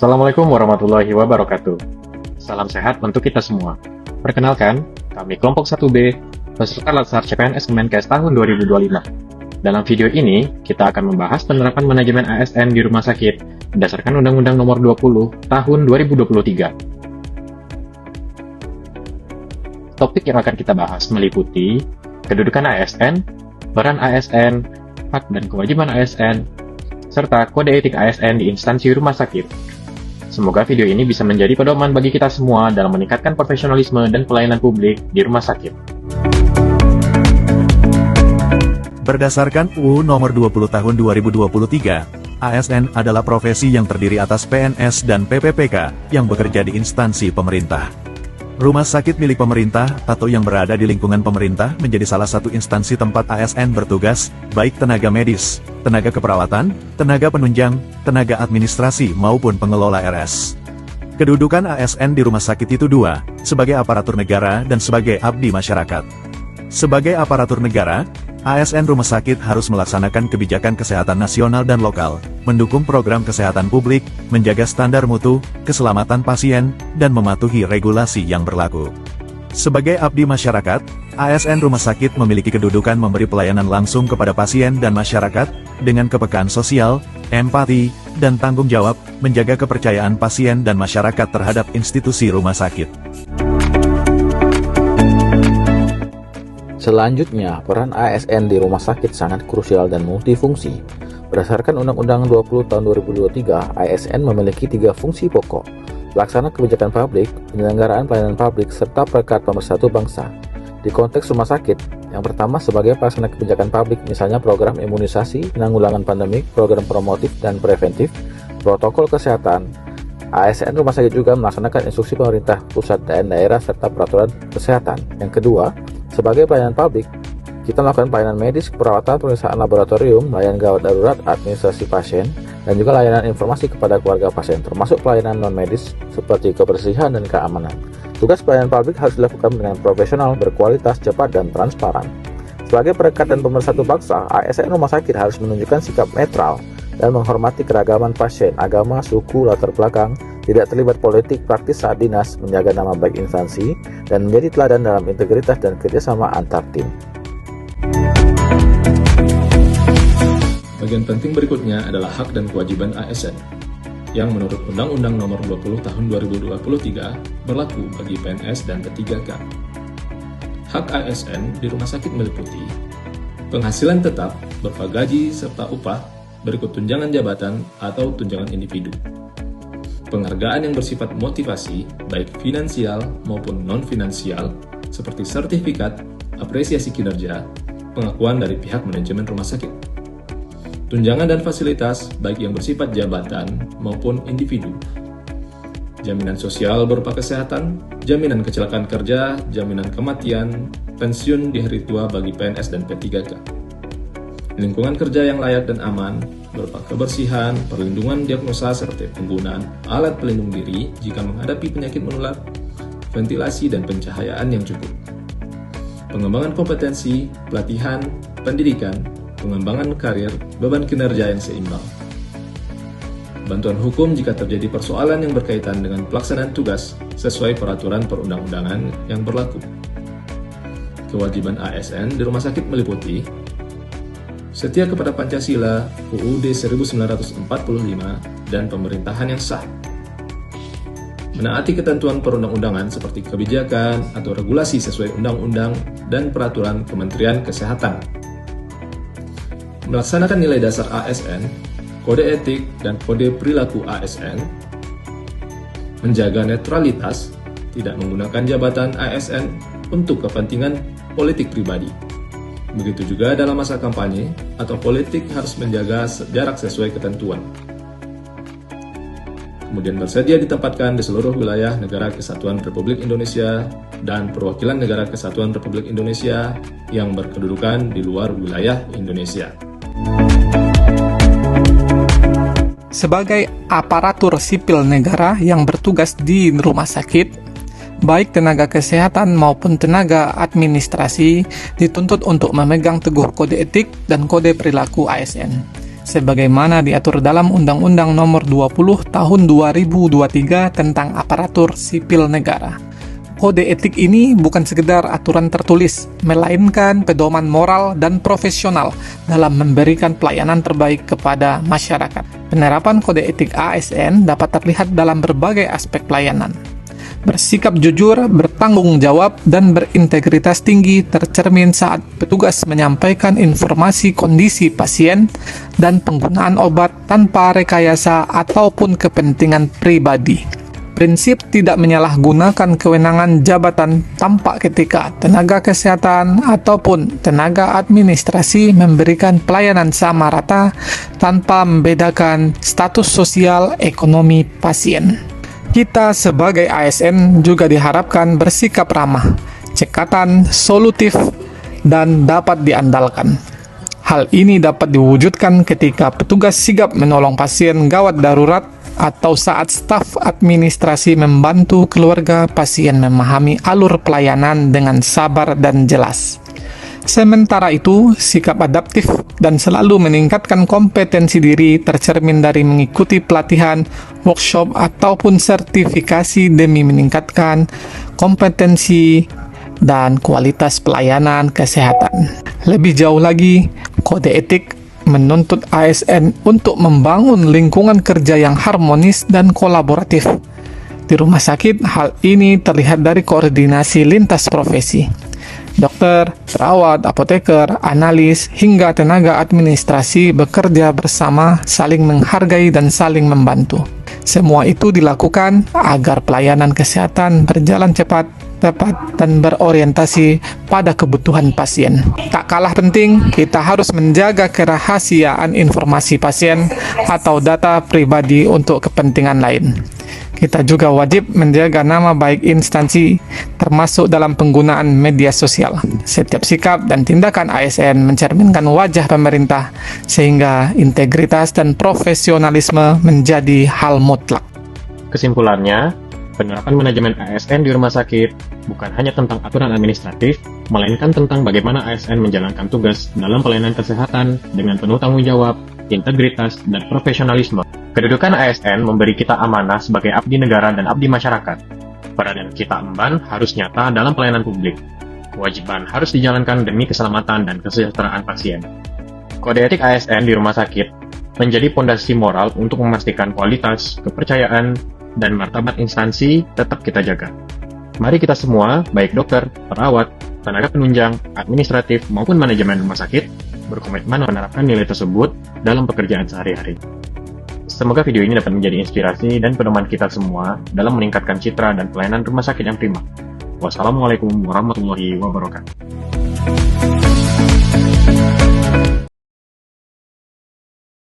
Assalamualaikum warahmatullahi wabarakatuh. Salam sehat untuk kita semua. Perkenalkan, kami kelompok 1B, peserta Latsar CPNS Kemenkes tahun 2025. Dalam video ini, kita akan membahas penerapan manajemen ASN di rumah sakit berdasarkan Undang-Undang Nomor 20 Tahun 2023. Topik yang akan kita bahas meliputi kedudukan ASN, peran ASN, hak dan kewajiban ASN, serta kode etik ASN di instansi rumah sakit. Semoga video ini bisa menjadi pedoman bagi kita semua dalam meningkatkan profesionalisme dan pelayanan publik di rumah sakit. Berdasarkan UU Nomor 20 Tahun 2023, ASN adalah profesi yang terdiri atas PNS dan PPPK yang bekerja di instansi pemerintah. Rumah sakit milik pemerintah atau yang berada di lingkungan pemerintah menjadi salah satu instansi tempat ASN bertugas, baik tenaga medis, tenaga keperawatan, tenaga penunjang, tenaga administrasi maupun pengelola RS. Kedudukan ASN di rumah sakit itu dua, sebagai aparatur negara dan sebagai abdi masyarakat. Sebagai aparatur negara, ASN rumah sakit harus melaksanakan kebijakan kesehatan nasional dan lokal, mendukung program kesehatan publik, menjaga standar mutu, keselamatan pasien, dan mematuhi regulasi yang berlaku. Sebagai abdi masyarakat, ASN rumah sakit memiliki kedudukan memberi pelayanan langsung kepada pasien dan masyarakat, dengan kepekaan sosial, empati, dan tanggung jawab, menjaga kepercayaan pasien dan masyarakat terhadap institusi rumah sakit. Selanjutnya, peran ASN di rumah sakit sangat krusial dan multifungsi. Berdasarkan Undang-Undang 20 Tahun 2023, ASN memiliki 3 fungsi pokok: pelaksana kebijakan publik, penyelenggaraan pelayanan publik, serta perekat pemersatu bangsa. Di konteks rumah sakit, yang pertama sebagai pelaksana kebijakan publik, misalnya program imunisasi, penanggulangan pandemik, program promotif dan preventif, protokol kesehatan. ASN rumah sakit juga melaksanakan instruksi pemerintah pusat dan daerah serta peraturan kesehatan. Yang kedua, sebagai pelayanan publik, kita melakukan pelayanan medis, perawatan, pemeriksaan laboratorium, layanan gawat darurat, administrasi pasien, dan juga layanan informasi kepada keluarga pasien, termasuk pelayanan non-medis seperti kebersihan dan keamanan. Tugas pelayanan publik harus dilakukan dengan profesional, berkualitas, cepat, dan transparan. Sebagai perekat dan pemersatu bangsa, ASN rumah sakit harus menunjukkan sikap netral dan menghormati keragaman pasien, agama, suku, latar belakang, tidak terlibat politik praktis saat dinas, menjaga nama baik instansi, dan menjadi teladan dalam integritas dan kerjasama antar tim. Bagian penting berikutnya adalah hak dan kewajiban ASN, yang menurut Undang-Undang Nomor 20 Tahun 2023 berlaku bagi PNS dan P3K. Hak ASN di rumah sakit meliputi penghasilan tetap berupa gaji serta upah berikut tunjangan jabatan atau tunjangan individu, penghargaan yang bersifat motivasi baik finansial maupun non-finansial seperti sertifikat, apresiasi kinerja, pengakuan dari pihak manajemen rumah sakit, tunjangan dan fasilitas baik yang bersifat jabatan maupun individu, jaminan sosial berupa kesehatan, jaminan kecelakaan kerja, jaminan kematian, pensiun di hari tua bagi PNS dan P3K, lingkungan kerja yang layak dan aman berupa kebersihan, perlindungan diagnosa serta penggunaan alat pelindung diri jika menghadapi penyakit menular, ventilasi dan pencahayaan yang cukup, pengembangan kompetensi, pelatihan, pendidikan, pengembangan karir, beban kinerja yang seimbang, bantuan hukum jika terjadi persoalan yang berkaitan dengan pelaksanaan tugas sesuai peraturan perundang-undangan yang berlaku. Kewajiban ASN di rumah sakit meliputi setia kepada Pancasila, UUD 1945, dan pemerintahan yang sah, menaati ketentuan perundang-undangan seperti kebijakan atau regulasi sesuai undang-undang dan peraturan Kementerian Kesehatan, melaksanakan nilai dasar ASN, kode etik dan kode perilaku ASN, menjaga netralitas, tidak menggunakan jabatan ASN untuk kepentingan politik pribadi. Begitu juga dalam masa kampanye atau politik harus menjaga jarak sesuai ketentuan. Kemudian bersedia ditempatkan di seluruh wilayah Negara Kesatuan Republik Indonesia dan perwakilan Negara Kesatuan Republik Indonesia yang berkedudukan di luar wilayah Indonesia. Sebagai aparatur sipil negara yang bertugas di rumah sakit, baik tenaga kesehatan maupun tenaga administrasi dituntut untuk memegang teguh kode etik dan kode perilaku ASN. sebagaimana diatur dalam Undang-Undang Nomor 20 Tahun 2023 tentang Aparatur Sipil Negara. Kode etik ini bukan sekedar aturan tertulis, melainkan pedoman moral dan profesional dalam memberikan pelayanan terbaik kepada masyarakat. Penerapan kode etik ASN dapat terlihat dalam berbagai aspek pelayanan. Bersikap jujur, bertanggung jawab, dan berintegritas tinggi tercermin saat petugas menyampaikan informasi kondisi pasien dan penggunaan obat tanpa rekayasa ataupun kepentingan pribadi. Prinsip tidak menyalahgunakan kewenangan jabatan tampak ketika tenaga kesehatan ataupun tenaga administrasi memberikan pelayanan sama rata tanpa membedakan status sosial ekonomi pasien. Kita sebagai ASN juga diharapkan bersikap ramah, cekatan, solutif, dan dapat diandalkan. Hal ini dapat diwujudkan ketika petugas sigap menolong pasien gawat darurat atau saat staf administrasi membantu keluarga pasien memahami alur pelayanan dengan sabar dan jelas. Sementara itu, sikap adaptif dan selalu meningkatkan kompetensi diri tercermin dari mengikuti pelatihan, workshop, ataupun sertifikasi demi meningkatkan kompetensi dan kualitas pelayanan kesehatan. Lebih jauh lagi, kode etik menuntut ASN untuk membangun lingkungan kerja yang harmonis dan kolaboratif. Di rumah sakit, hal ini terlihat dari koordinasi lintas profesi. Dokter, perawat, apoteker, analis, hingga tenaga administrasi bekerja bersama, saling menghargai dan saling membantu. Semua itu dilakukan agar pelayanan kesehatan berjalan cepat, tepat, dan berorientasi pada kebutuhan pasien. Tak kalah penting, kita harus menjaga kerahasiaan informasi pasien atau data pribadi untuk kepentingan lain. Kita juga wajib menjaga nama baik instansi, termasuk dalam penggunaan media sosial. Setiap sikap dan tindakan ASN mencerminkan wajah pemerintah, sehingga integritas dan profesionalisme menjadi hal mutlak. Kesimpulannya, penerapan manajemen ASN di rumah sakit bukan hanya tentang aturan administratif, melainkan tentang bagaimana ASN menjalankan tugas dalam pelayanan kesehatan dengan penuh tanggung jawab, integritas, dan profesionalisme. Kedudukan ASN memberi kita amanah sebagai abdi negara dan abdi masyarakat. Peranan kita emban harus nyata dalam pelayanan publik. Kewajiban harus dijalankan demi keselamatan dan kesejahteraan pasien. Kode etik ASN di rumah sakit menjadi fondasi moral untuk memastikan kualitas, kepercayaan, dan martabat instansi tetap kita jaga. Mari kita semua, baik dokter, perawat, tenaga penunjang, administratif, maupun manajemen rumah sakit, berkomitmen menerapkan nilai tersebut dalam pekerjaan sehari-hari. Semoga video ini dapat menjadi inspirasi dan pedoman kita semua dalam meningkatkan citra dan pelayanan rumah sakit yang prima. Wassalamualaikum warahmatullahi wabarakatuh.